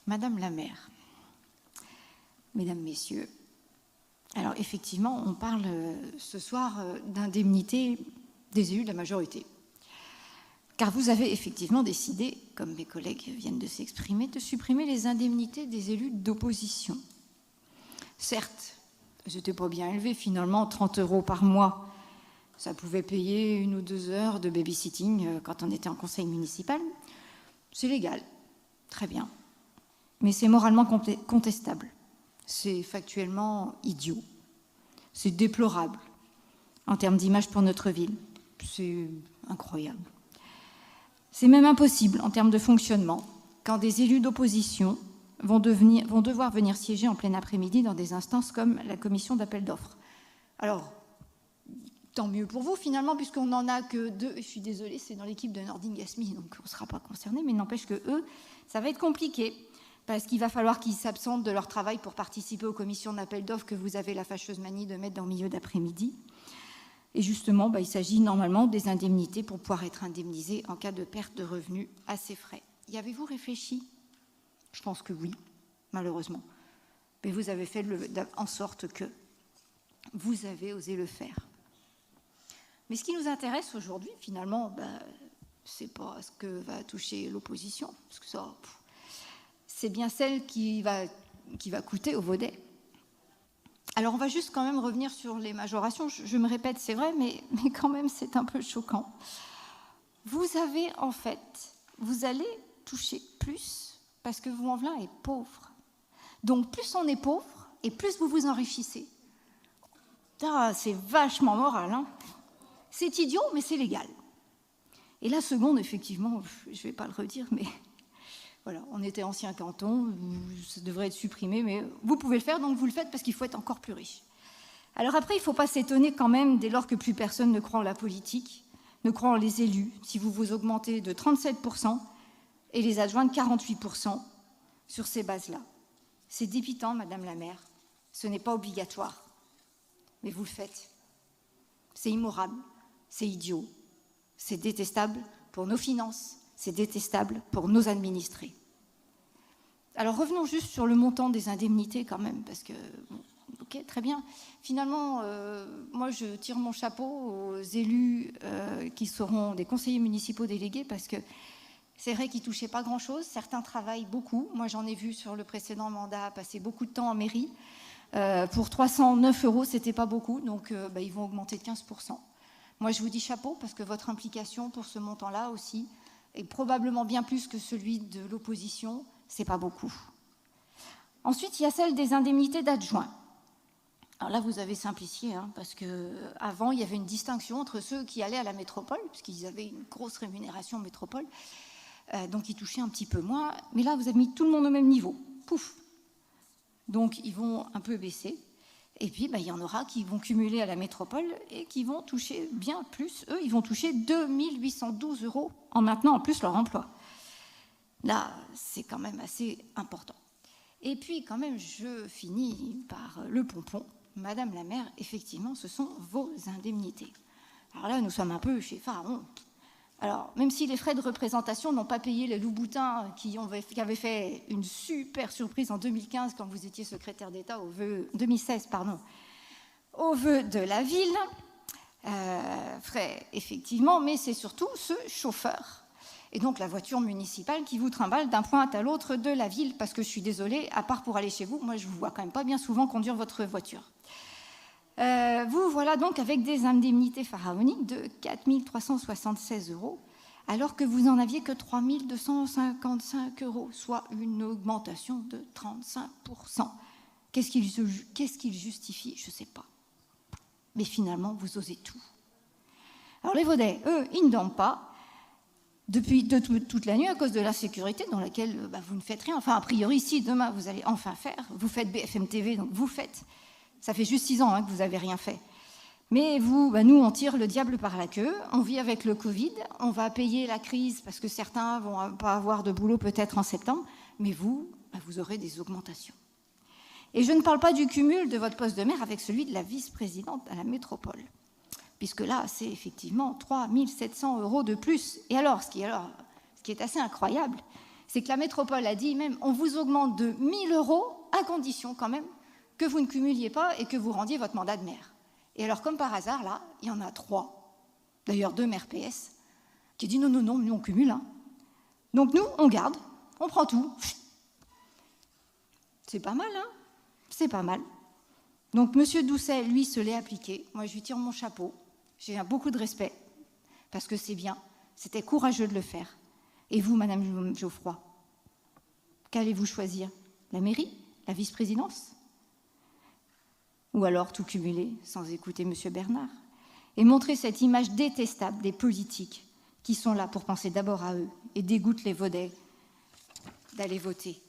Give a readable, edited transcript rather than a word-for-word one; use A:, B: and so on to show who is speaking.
A: Madame la maire, mesdames, messieurs, alors effectivement, on parle ce soir d'indemnité des élus de la majorité. Car vous avez effectivement décidé, comme mes collègues viennent de s'exprimer, de supprimer les indemnités des élus d'opposition. Certes, c'était pas bien élevé, finalement, 30 € par mois. Ça pouvait payer 1 ou 2 heures de babysitting quand on était en conseil municipal. C'est légal, très bien. Mais c'est moralement contestable. C'est factuellement idiot. C'est déplorable en termes d'image pour notre ville. C'est incroyable. C'est même impossible en termes de fonctionnement quand des élus d'opposition vont devoir venir siéger en plein après-midi dans des instances comme la commission d'appel d'offres. Alors, tant mieux pour vous finalement, puisqu'on n'en a que 2. Je suis désolée, c'est dans l'équipe de Nordine Gasmi, donc on ne sera pas concerné, mais n'empêche que eux, ça va être compliqué, parce qu'il va falloir qu'ils s'absentent de leur travail pour participer aux commissions d'appel d'offres que vous avez la fâcheuse manie de mettre dans le milieu d'après-midi. Et justement, il s'agit normalement des indemnités pour pouvoir être indemnisé en cas de perte de revenus à ses frais. Y avez-vous réfléchi ? Je pense que oui, malheureusement. Mais vous avez fait en sorte que vous avez osé le faire. Mais ce qui nous intéresse aujourd'hui, finalement, c'est pas ce que va toucher l'opposition, parce que ça, c'est bien celle qui va coûter au Vaudet. Alors, on va juste quand même revenir sur les majorations. Je me répète, c'est vrai, mais quand même, c'est un peu choquant. Vous allez toucher plus parce que Vaux-en-Velin est pauvre. Donc, plus on est pauvre et plus vous vous enrichissez. C'est vachement moral, hein. C'est idiot, mais c'est légal. Et la seconde, effectivement, je ne vais pas le redire, mais voilà, on était ancien canton, ça devrait être supprimé, mais vous pouvez le faire, donc vous le faites parce qu'il faut être encore plus riche. Alors après, il ne faut pas s'étonner quand même, dès lors que plus personne ne croit en la politique, ne croit en les élus, si vous vous augmentez de 37% et les adjoints de 48% sur ces bases-là. C'est dépitant, Madame la maire, ce n'est pas obligatoire, mais vous le faites. C'est immoral, c'est idiot, c'est détestable pour nos finances, c'est détestable pour nos administrés. Alors revenons juste sur le montant des indemnités quand même, parce que, ok, très bien. Finalement, moi je tire mon chapeau aux élus qui seront des conseillers municipaux délégués, parce que c'est vrai qu'ils ne touchaient pas grand-chose, certains travaillent beaucoup. Moi j'en ai vu sur le précédent mandat passer beaucoup de temps en mairie. Pour 309 €, ce n'était pas beaucoup, donc ils vont augmenter de 15%. Moi je vous dis chapeau, parce que votre implication pour ce montant-là aussi, et probablement bien plus que celui de l'opposition, c'est pas beaucoup. Ensuite, il y a celle des indemnités d'adjoints. Alors là, vous avez simplifié, parce qu'avant, il y avait une distinction entre ceux qui allaient à la métropole, puisqu'ils avaient une grosse rémunération métropole, donc ils touchaient un petit peu moins. Mais là, vous avez mis tout le monde au même niveau. Pouf. Donc, ils vont un peu baisser. Et puis, il y en aura qui vont cumuler à la métropole et qui vont toucher bien plus. Eux, ils vont toucher 2 812 € en maintenant en plus leur emploi. Là, c'est quand même assez important. Et puis, quand même, je finis par le pompon. Madame la maire, effectivement, ce sont vos indemnités. Alors là, nous sommes un peu chez Pharaon. Alors, même si les frais de représentation n'ont pas payé les loups-boutins qui avaient fait une super surprise en 2015 quand vous étiez secrétaire d'État 2016, au vœu de la ville, frais effectivement, mais c'est surtout ce chauffeur. Et donc la voiture municipale qui vous trimballe d'un point à l'autre de la ville, parce que je suis désolée, à part pour aller chez vous, moi je vous vois quand même pas bien souvent conduire votre voiture. Vous voilà donc avec des indemnités pharaoniques de 4 376 €, alors que vous n'en aviez que 3 255 €, soit une augmentation de 35%. Qu'est-ce qu'il justifie ? Je ne sais pas. Mais finalement, vous osez tout. Alors les Vaudais, eux, ils ne dorment pas depuis toute la nuit à cause de l'insécurité dans laquelle vous ne faites rien. Enfin, a priori, si demain vous allez enfin faire, vous faites BFM TV, donc vous faites. Ça fait juste 6 ans que vous n'avez rien fait. Mais vous, nous, on tire le diable par la queue. On vit avec le Covid. On va payer la crise parce que certains ne vont pas avoir de boulot peut-être en septembre. Mais vous, vous aurez des augmentations. Et je ne parle pas du cumul de votre poste de maire avec celui de la vice-présidente à la métropole. Puisque là, c'est effectivement 3 700 € de plus. Et alors, ce qui est assez incroyable, c'est que la métropole a dit même, on vous augmente de 1 000 € à condition quand même que vous ne cumuliez pas et que vous rendiez votre mandat de maire. Et alors, comme par hasard, là, il y en a 3, d'ailleurs 2 maires PS, qui disent non, non, non, nous on cumule. Hein. Donc nous, on garde, on prend tout. C'est pas mal, hein? C'est pas mal. Donc M. Doucet, lui, se l'est appliqué. Moi, je lui tire mon chapeau. J'ai beaucoup de respect, parce que c'est bien. C'était courageux de le faire. Et vous, Madame Geoffroy, qu'allez-vous choisir? La mairie? La vice-présidence? Ou alors tout cumuler sans écouter M. Bernard? Et montrer cette image détestable des politiques qui sont là pour penser d'abord à eux et dégoûtent les Vaudais d'aller voter.